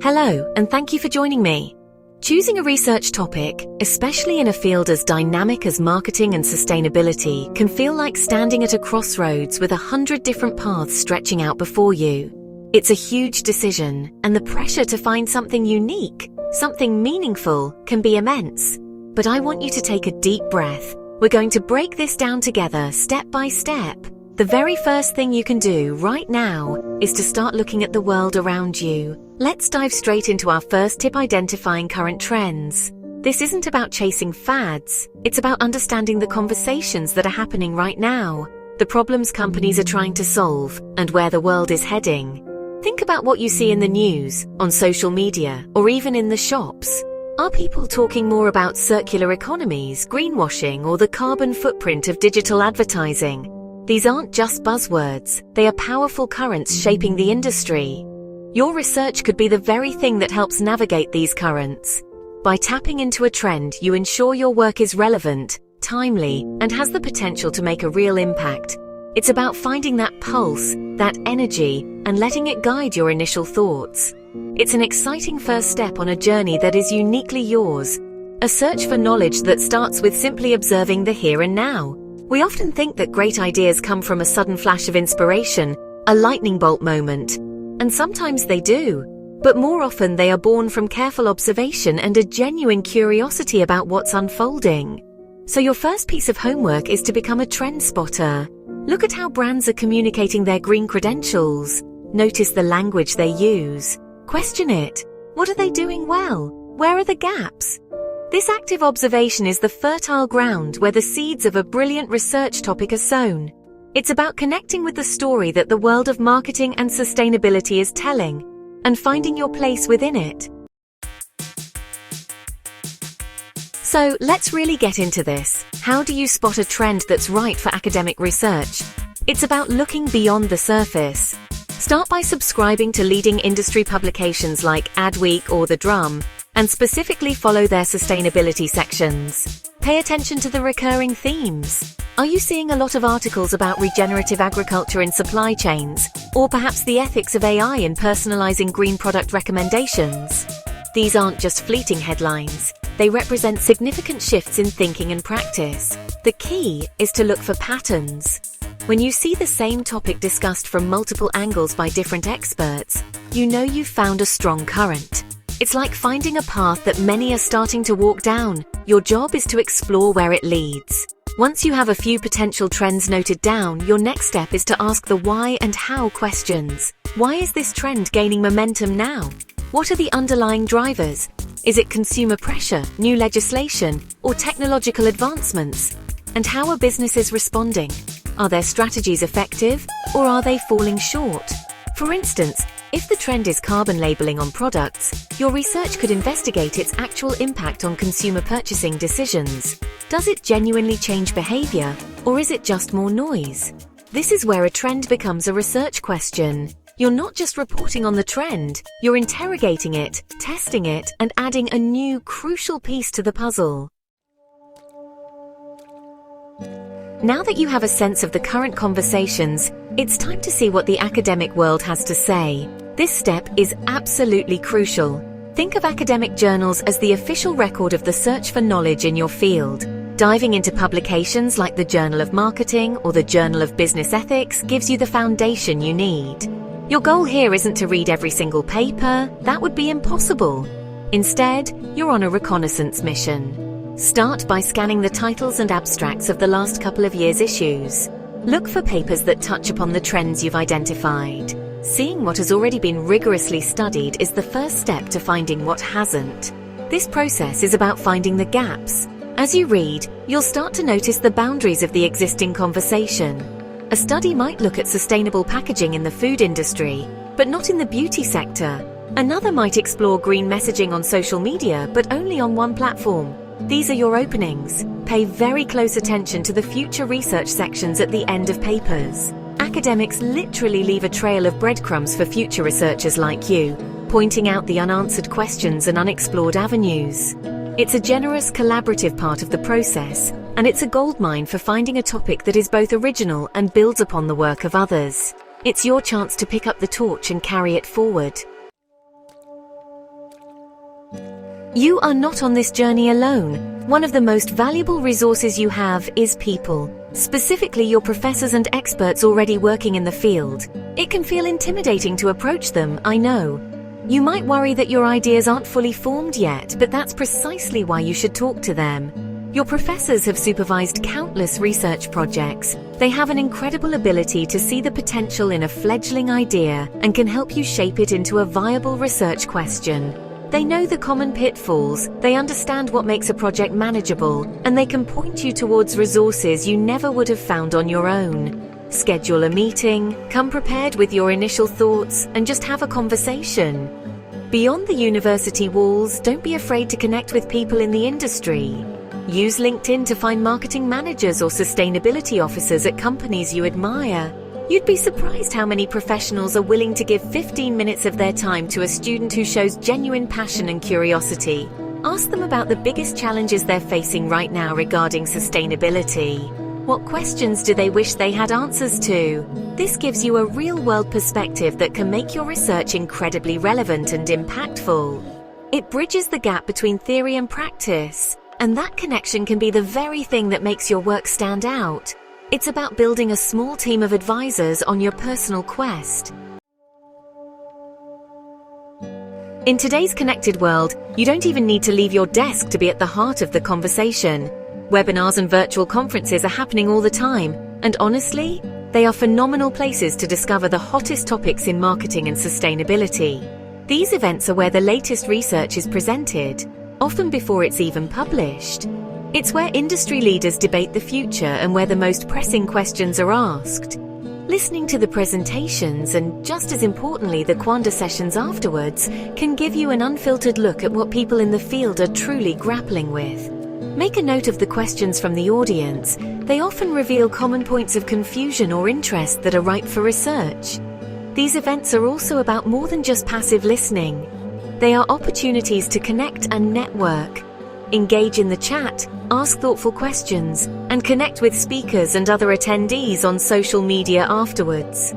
Hello, and thank you for joining me. Choosing a research topic, especially in a field as dynamic as marketing and sustainability, can feel like standing at a crossroads with 100 different paths stretching out before you. It's a huge decision, and the pressure to find something unique, something meaningful, can be immense. But I want you to take a deep breath. We're going to break this down together, step by step. The very first thing you can do right now is to start looking at the world around you. Let's dive straight into our first tip: identifying current trends. This isn't about chasing fads, it's about understanding the conversations that are happening right now, the problems companies are trying to solve, and where the world is heading. Think about what you see in the news, on social media, or even in the shops. Are people talking more about circular economies, greenwashing, or the carbon footprint of digital advertising? These aren't just buzzwords, they are powerful currents shaping the industry. Your research could be the very thing that helps navigate these currents. By tapping into a trend, you ensure your work is relevant, timely, and has the potential to make a real impact. It's about finding that pulse, that energy, and letting it guide your initial thoughts. It's an exciting first step on a journey that is uniquely yours, a search for knowledge that starts with simply observing the here and now. We often think that great ideas come from a sudden flash of inspiration, a lightning bolt moment. And sometimes they do. But more often they are born from careful observation and a genuine curiosity about what's unfolding. So your first piece of homework is to become a trend spotter. Look at how brands are communicating their green credentials. Notice the language they use. Question it. What are they doing well? Where are the gaps? This active observation is the fertile ground where the seeds of a brilliant research topic are sown. It's about connecting with the story that the world of marketing and sustainability is telling, and finding your place within it. So let's really get into this. How do you spot a trend that's right for academic research? It's about looking beyond the surface. Start by subscribing to leading industry publications like Adweek or The Drum, and specifically follow their sustainability sections. Pay attention to the recurring themes. Are you seeing a lot of articles about regenerative agriculture in supply chains, or perhaps the ethics of AI in personalizing green product recommendations? These aren't just fleeting headlines. They represent significant shifts in thinking and practice. The key is to look for patterns. When you see the same topic discussed from multiple angles by different experts, you know you've found a strong current. It's like finding a path that many are starting to walk down. Your job is to explore where it leads. Once you have a few potential trends noted down, your next step is to ask the why and how questions. Why is this trend gaining momentum now? What are the underlying drivers? Is it consumer pressure, new legislation, or technological advancements? And how are businesses responding? Are their strategies effective, or are they falling short? For instance, if the trend is carbon labeling on products, your research could investigate its actual impact on consumer purchasing decisions. Does it genuinely change behavior, or is it just more noise? This is where a trend becomes a research question. You're not just reporting on the trend, you're interrogating it, testing it, and adding a new, crucial piece to the puzzle. Now that you have a sense of the current conversations, it's time to see what the academic world has to say. This step is absolutely crucial. Think of academic journals as the official record of the search for knowledge in your field. Diving into publications like the Journal of Marketing or the Journal of Business Ethics gives you the foundation you need. Your goal here isn't to read every single paper. That would be impossible. Instead, you're on a reconnaissance mission. Start by scanning the titles and abstracts of the last couple of years' issues. Look for papers that touch upon the trends you've identified. Seeing what has already been rigorously studied is the first step to finding what hasn't. This process is about finding the gaps. As you read, you'll start to notice the boundaries of the existing conversation. A study might look at sustainable packaging in the food industry, but not in the beauty sector. Another might explore green messaging on social media, but only on one platform. These are your openings. Pay very close attention to the future research sections at the end of papers. Academics literally leave a trail of breadcrumbs for future researchers like you, pointing out the unanswered questions and unexplored avenues. It's a generous, collaborative part of the process, and it's a goldmine for finding a topic that is both original and builds upon the work of others. It's your chance to pick up the torch and carry it forward. You are not on this journey alone. One of the most valuable resources you have is people, specifically your professors and experts already working in the field. It can feel intimidating to approach them, I know. You might worry that your ideas aren't fully formed yet, but that's precisely why you should talk to them. Your professors have supervised countless research projects. They have an incredible ability to see the potential in a fledgling idea and can help you shape it into a viable research question. They know the common pitfalls, they understand what makes a project manageable, and they can point you towards resources you never would have found on your own. Schedule a meeting, come prepared with your initial thoughts, and just have a conversation. Beyond the university walls, don't be afraid to connect with people in the industry. Use LinkedIn to find marketing managers or sustainability officers at companies you admire. You'd be surprised how many professionals are willing to give 15 minutes of their time to a student who shows genuine passion and curiosity. Ask them about the biggest challenges they're facing right now regarding sustainability. What questions do they wish they had answers to? This gives you a real-world perspective that can make your research incredibly relevant and impactful. It bridges the gap between theory and practice, and that connection can be the very thing that makes your work stand out. It's about building a small team of advisors on your personal quest. In today's connected world, you don't even need to leave your desk to be at the heart of the conversation. Webinars and virtual conferences are happening all the time, and honestly, they are phenomenal places to discover the hottest topics in marketing and sustainability. These events are where the latest research is presented, often before it's even published. It's where industry leaders debate the future and where the most pressing questions are asked. Listening to the presentations and, just as importantly, the Quanda sessions afterwards can give you an unfiltered look at what people in the field are truly grappling with. Make a note of the questions from the audience. They often reveal common points of confusion or interest that are ripe for research. These events are also about more than just passive listening. They are opportunities to connect and network. Engage in the chat, ask thoughtful questions, and connect with speakers and other attendees on social media afterwards.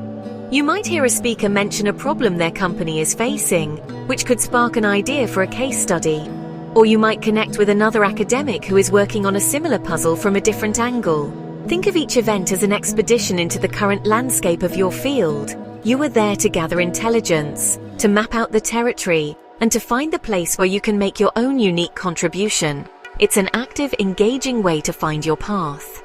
You might hear a speaker mention a problem their company is facing, which could spark an idea for a case study. Or you might connect with another academic who is working on a similar puzzle from a different angle. Think of each event as an expedition into the current landscape of your field. You are there to gather intelligence, to map out the territory, and to find the place where you can make your own unique contribution. It's an active, engaging way to find your path.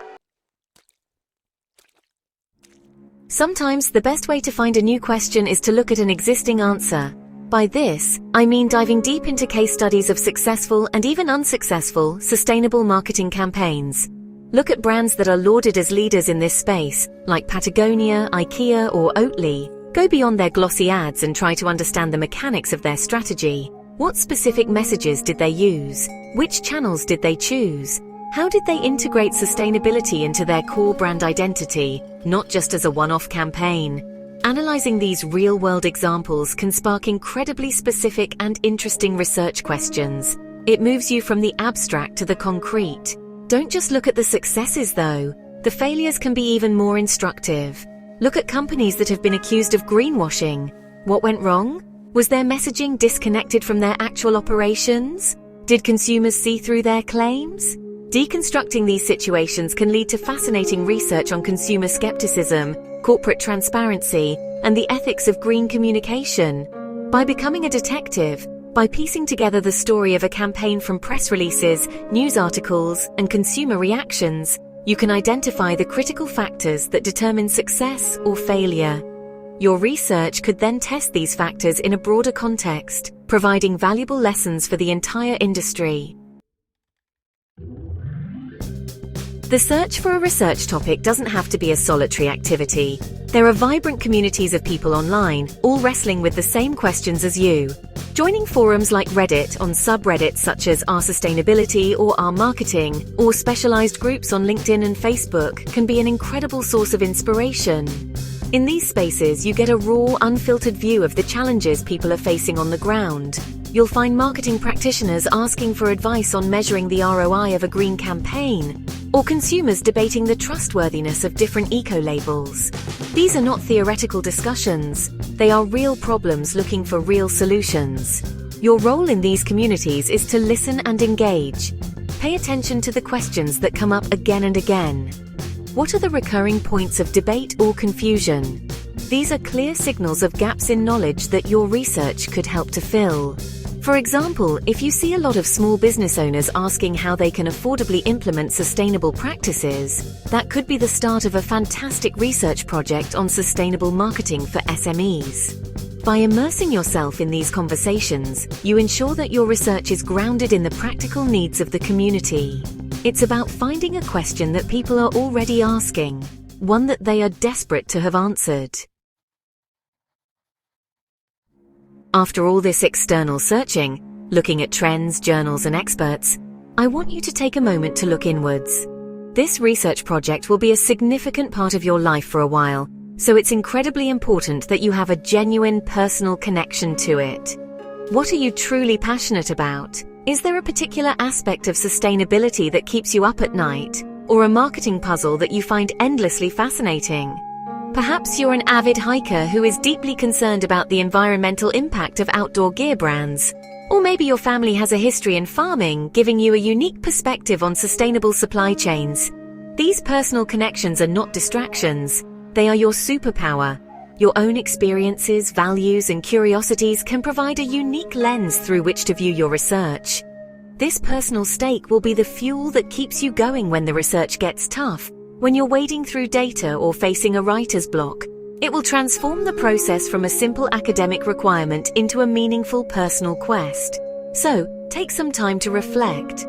Sometimes the best way to find a new question is to look at an existing answer. By this, I mean diving deep into case studies of successful and even unsuccessful sustainable marketing campaigns. Look at brands that are lauded as leaders in this space, like Patagonia, IKEA, or Oatly. Go beyond their glossy ads and try to understand the mechanics of their strategy. What specific messages did they use? Which channels did they choose? How did they integrate sustainability into their core brand identity, not just as a one-off campaign? Analyzing these real-world examples can spark incredibly specific and interesting research questions. It moves you from the abstract to the concrete. Don't just look at the successes, though. The failures can be even more instructive. Look at companies that have been accused of greenwashing. What went wrong? Was their messaging disconnected from their actual operations? Did consumers see through their claims? Deconstructing these situations can lead to fascinating research on consumer skepticism, corporate transparency, and the ethics of green communication. By becoming a detective, by piecing together the story of a campaign from press releases, news articles, and consumer reactions, you can identify the critical factors that determine success or failure. Your research could then test these factors in a broader context, providing valuable lessons for the entire industry. The search for a research topic doesn't have to be a solitary activity. There are vibrant communities of people online, all wrestling with the same questions as you. Joining forums like Reddit on subreddits such as Our Sustainability or Our Marketing, or specialized groups on LinkedIn and Facebook can be an incredible source of inspiration. In these spaces, you get a raw, unfiltered view of the challenges people are facing on the ground. You'll find marketing practitioners asking for advice on measuring the ROI of a green campaign, or consumers debating the trustworthiness of different eco-labels. These are not theoretical discussions. They are real problems looking for real solutions. Your role in these communities is to listen and engage. Pay attention to the questions that come up again and again. What are the recurring points of debate or confusion? These are clear signals of gaps in knowledge that your research could help to fill. For example, if you see a lot of small business owners asking how they can affordably implement sustainable practices, that could be the start of a fantastic research project on sustainable marketing for SMEs. By immersing yourself in these conversations, you ensure that your research is grounded in the practical needs of the community. It's about finding a question that people are already asking, one that they are desperate to have answered. After all this external searching, looking at trends, journals, and experts, I want you to take a moment to look inwards. This research project will be a significant part of your life for a while, so it's incredibly important that you have a genuine personal connection to it. What are you truly passionate about? Is there a particular aspect of sustainability that keeps you up at night, or a marketing puzzle that you find endlessly fascinating? Perhaps you're an avid hiker who is deeply concerned about the environmental impact of outdoor gear brands. Or maybe your family has a history in farming, giving you a unique perspective on sustainable supply chains. These personal connections are not distractions. They are your superpower. Your own experiences, values, and curiosities can provide a unique lens through which to view your research. This personal stake will be the fuel that keeps you going when the research gets tough. When you're wading through data or facing a writer's block, it will transform the process from a simple academic requirement into a meaningful personal quest. So, take some time to reflect.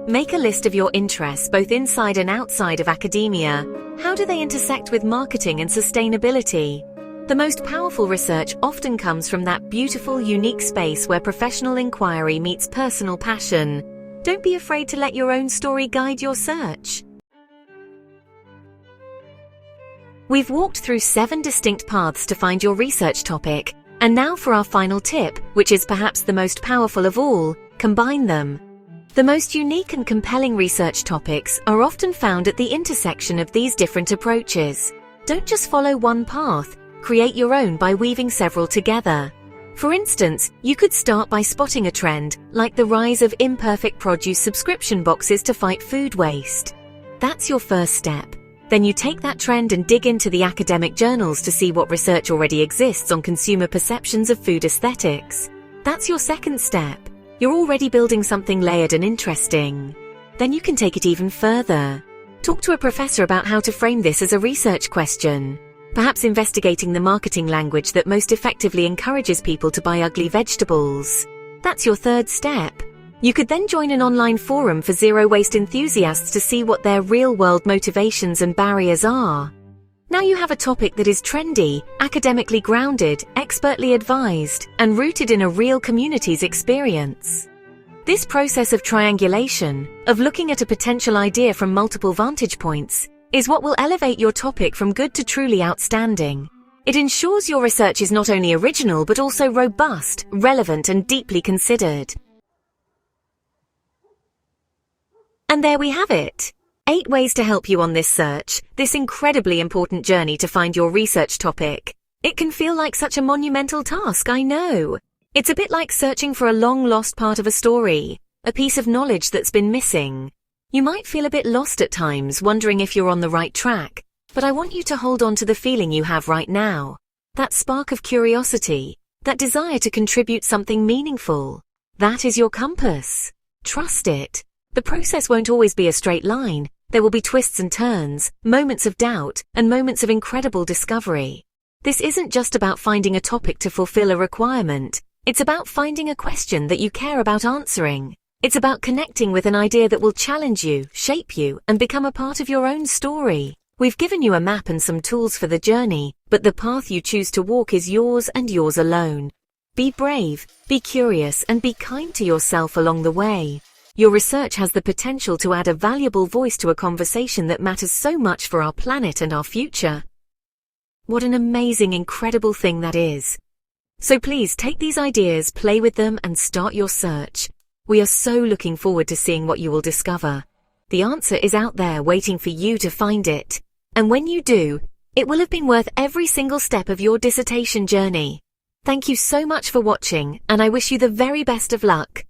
Make a list of your interests both inside and outside of academia. How do they intersect with marketing and sustainability? The most powerful research often comes from that beautiful, unique space where professional inquiry meets personal passion. Don't be afraid to let your own story guide your search. We've walked through 7 distinct paths to find your research topic, and now for our final tip, which is perhaps the most powerful of all: combine them. The most unique and compelling research topics are often found at the intersection of these different approaches. Don't just follow one path, create your own by weaving several together. For instance, you could start by spotting a trend, like the rise of imperfect produce subscription boxes to fight food waste. That's your first step. Then you take that trend and dig into the academic journals to see what research already exists on consumer perceptions of food aesthetics. That's your second step. You're already building something layered and interesting. Then you can take it even further. Talk to a professor about how to frame this as a research question. Perhaps investigating the marketing language that most effectively encourages people to buy ugly vegetables. That's your third step. You could then join an online forum for zero-waste enthusiasts to see what their real-world motivations and barriers are. Now you have a topic that is trendy, academically grounded, expertly advised, and rooted in a real community's experience. This process of triangulation, of looking at a potential idea from multiple vantage points, is what will elevate your topic from good to truly outstanding. It ensures your research is not only original but also robust, relevant, and deeply considered. And there we have it. 8 ways to help you on this search, this incredibly important journey to find your research topic. It can feel like such a monumental task, I know. It's a bit like searching for a long-lost part of a story, a piece of knowledge that's been missing. You might feel a bit lost at times, wondering if you're on the right track, but I want you to hold on to the feeling you have right now. That spark of curiosity, that desire to contribute something meaningful. That is your compass. Trust it. The process won't always be a straight line. There will be twists and turns, moments of doubt, and moments of incredible discovery. This isn't just about finding a topic to fulfill a requirement. It's about finding a question that you care about answering. It's about connecting with an idea that will challenge you, shape you, and become a part of your own story. We've given you a map and some tools for the journey, but the path you choose to walk is yours and yours alone. Be brave, be curious, and be kind to yourself along the way. Your research has the potential to add a valuable voice to a conversation that matters so much for our planet and our future. What an amazing, incredible thing that is. So please take these ideas, play with them, and start your search. We are so looking forward to seeing what you will discover. The answer is out there waiting for you to find it. And when you do, it will have been worth every single step of your dissertation journey. Thank you so much for watching, and I wish you the very best of luck.